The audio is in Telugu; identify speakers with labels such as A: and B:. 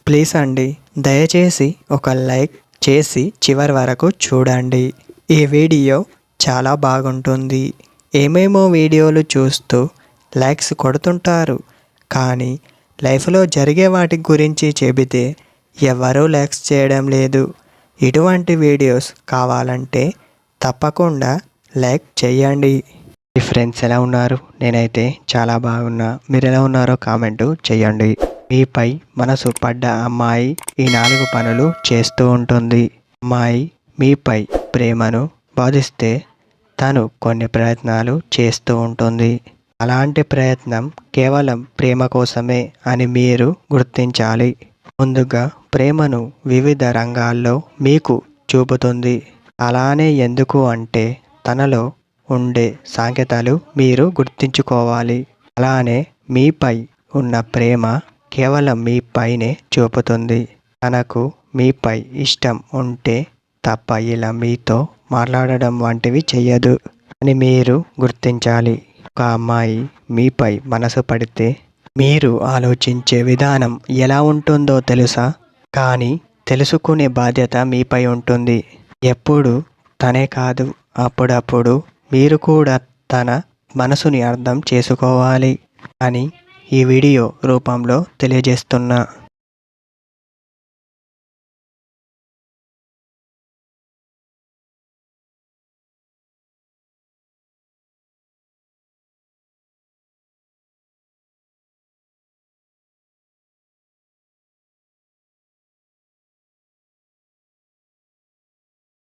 A: ప్లీజ్ అండి, దయచేసి ఒక లైక్ చేసి చివరి వరకు చూడండి. ఈ వీడియో చాలా బాగుంటుంది. ఏమేమో వీడియోలు చూస్తూ లైక్స్ కొడుతుంటారు, కానీ లైఫ్లో జరిగే వాటి గురించి చెబితే ఎవరూ లైక్స్ చేయడం లేదు. ఇటువంటి వీడియోస్ కావాలంటే తప్పకుండా లైక్ చేయండి. మీ ఫ్రెండ్స్ ఎలా ఉన్నారు? నేనైతే చాలా బాగున్నా. మీరు ఎలా ఉన్నారో కామెంటు చేయండి. మీపై మనసు పడ్డ అమ్మాయి ఈ 4 పనులు చేస్తూ ఉంటుంది. అమ్మాయి మీపై ప్రేమను బోధిస్తే తను కొన్ని ప్రయత్నాలు చేస్తూ ఉంటుంది. అలాంటి ప్రయత్నం కేవలం ప్రేమ కోసమే అని మీరు గుర్తించాలి. ముందుగా ప్రేమను వివిధ రంగాల్లో మీకు చూపుతుంది. అలానే ఎందుకు అంటే తనలో ఉండే సంకేతాలు మీరు గుర్తించుకోవాలి. అలానే మీపై ఉన్న ప్రేమ కేవలం మీ పైనే చూపుతుంది. తనకు మీపై ఇష్టం ఉంటే తప్ప ఇలా మీతో మాట్లాడడం వంటివి చెయ్యదు అని మీరు గుర్తించాలి. ఒక అమ్మాయి మీపై మనసు పడితే మీరు ఆలోచించే విధానం ఎలా ఉంటుందో తెలుసా? కానీ తెలుసుకునే బాధ్యత మీపై ఉంటుంది. ఎప్పుడు తనే కాదు, అప్పుడప్పుడు మీరు కూడా తన మనసుని అర్థం చేసుకోవాలి అని ఈ వీడియో రూపంలో తెలియజేస్తున్నా.